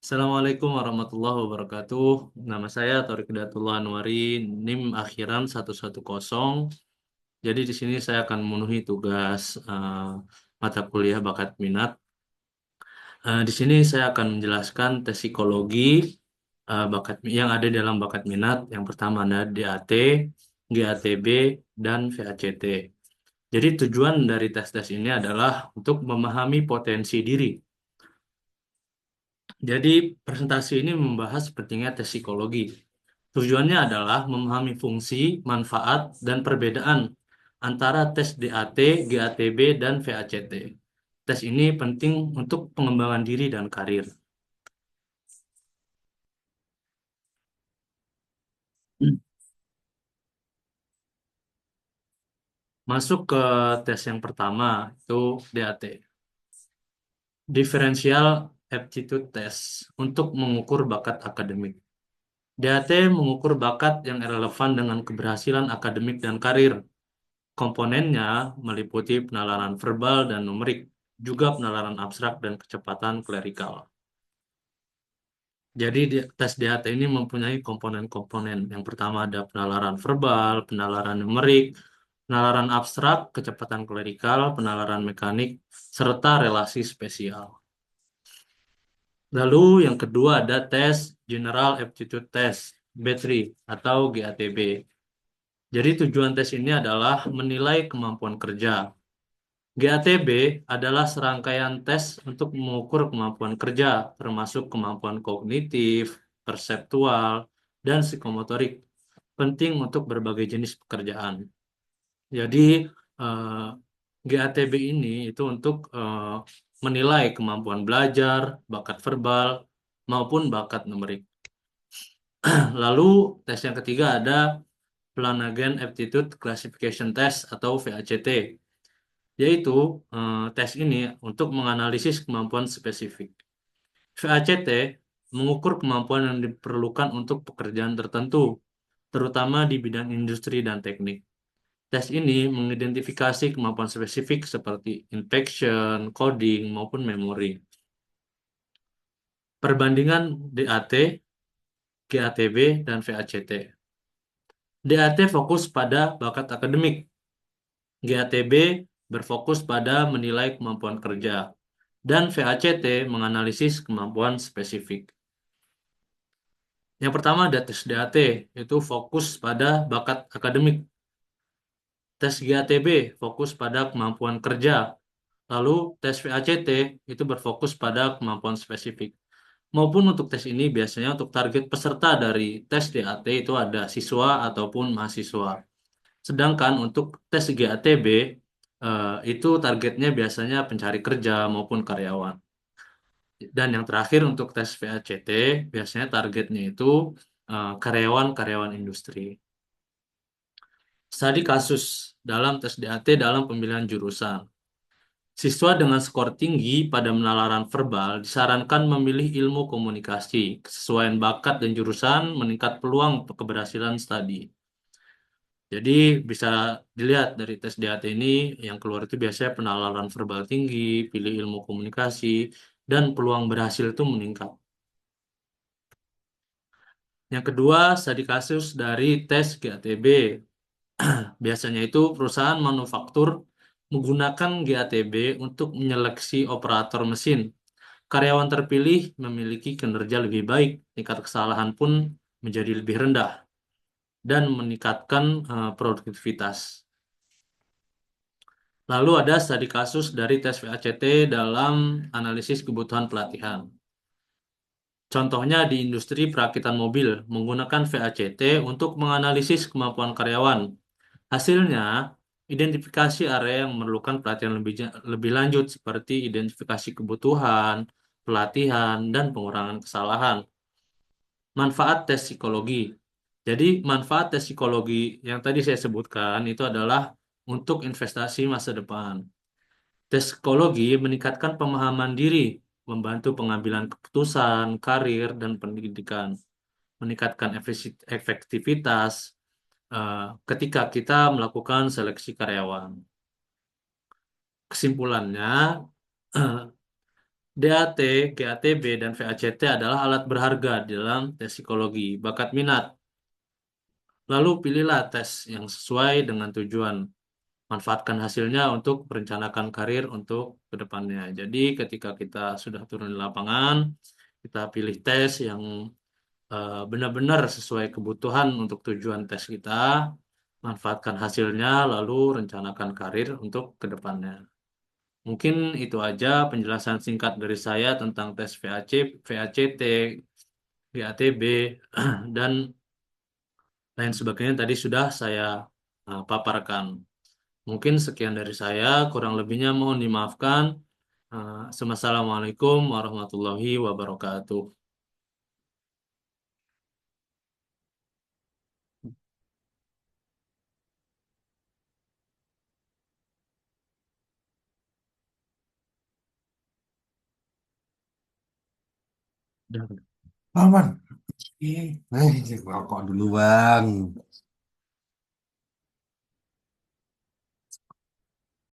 Assalamualaikum warahmatullahi wabarakatuh. Nama saya Torik Hidayatullah Anwari, NIM akhiran 110. Jadi di sini saya akan memenuhi tugas mata kuliah bakat minat. Di sini saya akan menjelaskan tes psikologi bakat yang ada dalam bakat minat. Yang pertama ada DAT, GATB, dan VACT. Jadi tujuan dari tes-tes ini adalah untuk memahami potensi diri. Jadi presentasi ini membahas pentingnya tes psikologi. Tujuannya adalah memahami fungsi, manfaat, dan perbedaan antara tes DAT, GATB, dan VACT. Tes ini penting untuk pengembangan diri dan karir. Masuk ke tes yang pertama, itu DAT. Differential Aptitude Test untuk mengukur bakat akademik. DAT mengukur bakat yang relevan dengan keberhasilan akademik dan karir. Komponennya meliputi penalaran verbal dan numerik, juga penalaran abstrak dan kecepatan klerikal. Jadi tes DAT ini mempunyai komponen-komponen. Yang pertama ada penalaran verbal, penalaran numerik, penalaran abstrak, kecepatan klerikal, penalaran mekanik, serta relasi spesial. Lalu yang kedua ada tes General Aptitude Test, B3 atau GATB. Jadi tujuan tes ini adalah menilai kemampuan kerja. GATB adalah serangkaian tes untuk mengukur kemampuan kerja, termasuk kemampuan kognitif, perseptual, dan psikomotorik, penting untuk berbagai jenis pekerjaan. Jadi, eh, GATB ini itu untuk menilai kemampuan belajar, bakat verbal, maupun bakat numerik. Lalu, tes yang ketiga ada Flanagan Aptitude Classification Test atau VACT, yaitu tes ini untuk menganalisis kemampuan spesifik. VACT mengukur kemampuan yang diperlukan untuk pekerjaan tertentu, terutama di bidang industri dan teknik. Tes ini mengidentifikasi kemampuan spesifik seperti infection, coding, maupun memori. Perbandingan DAT, GATB, dan VACT. DAT fokus pada bakat akademik. GATB berfokus pada menilai kemampuan kerja. Dan VACT menganalisis kemampuan spesifik. Yang pertama ada tes DAT, itu fokus pada bakat akademik. Tes GATB fokus pada kemampuan kerja. Lalu tes VACT itu berfokus pada kemampuan spesifik. Maupun untuk tes ini biasanya untuk target peserta dari tes DAT itu ada siswa ataupun mahasiswa. Sedangkan untuk tes GATB itu targetnya biasanya pencari kerja maupun karyawan. Dan yang terakhir untuk tes VACT, biasanya targetnya itu karyawan-karyawan industri. Studi kasus dalam tes DAT dalam pemilihan jurusan. Siswa dengan skor tinggi pada penalaran verbal disarankan memilih ilmu komunikasi. Kesesuaian bakat dan jurusan meningkat peluang keberhasilan studi. Jadi bisa dilihat dari tes DAT ini yang keluar itu biasanya penalaran verbal tinggi, pilih ilmu komunikasi, dan peluang berhasil itu meningkat. Yang kedua, studi kasus dari tes GATB. Biasanya itu perusahaan manufaktur menggunakan GATB untuk menyeleksi operator mesin. Karyawan terpilih memiliki kinerja lebih baik, tingkat kesalahan pun menjadi lebih rendah, dan meningkatkan produktivitas. Lalu ada studi kasus dari tes VACT dalam analisis kebutuhan pelatihan. Contohnya di industri perakitan mobil menggunakan VACT untuk menganalisis kemampuan karyawan. Hasilnya, identifikasi area yang memerlukan pelatihan lebih lanjut seperti identifikasi kebutuhan, pelatihan, dan pengurangan kesalahan. Manfaat tes psikologi. Jadi, manfaat tes psikologi yang tadi saya sebutkan itu adalah untuk investasi masa depan. Tes psikologi meningkatkan pemahaman diri, membantu pengambilan keputusan, karir, dan pendidikan, meningkatkan efektivitas ketika kita melakukan seleksi karyawan. Kesimpulannya, DAT, GATB, dan VACT adalah alat berharga di dalam tes psikologi bakat minat. Lalu pilihlah tes yang sesuai dengan tujuan. Manfaatkan hasilnya untuk merencanakan karir untuk ke depannya. Jadi ketika kita sudah turun di lapangan, kita pilih tes yang benar-benar sesuai kebutuhan untuk tujuan tes kita, manfaatkan hasilnya, lalu rencanakan karir untuk ke depannya. Mungkin itu aja penjelasan singkat dari saya tentang tes VAC, VACT, GATB, dan lain sebagainya tadi sudah saya paparkan. Mungkin sekian dari saya, kurang lebihnya mohon dimaafkan. Assalamualaikum warahmatullahi wabarakatuh. Aman. Rokok dulu bang.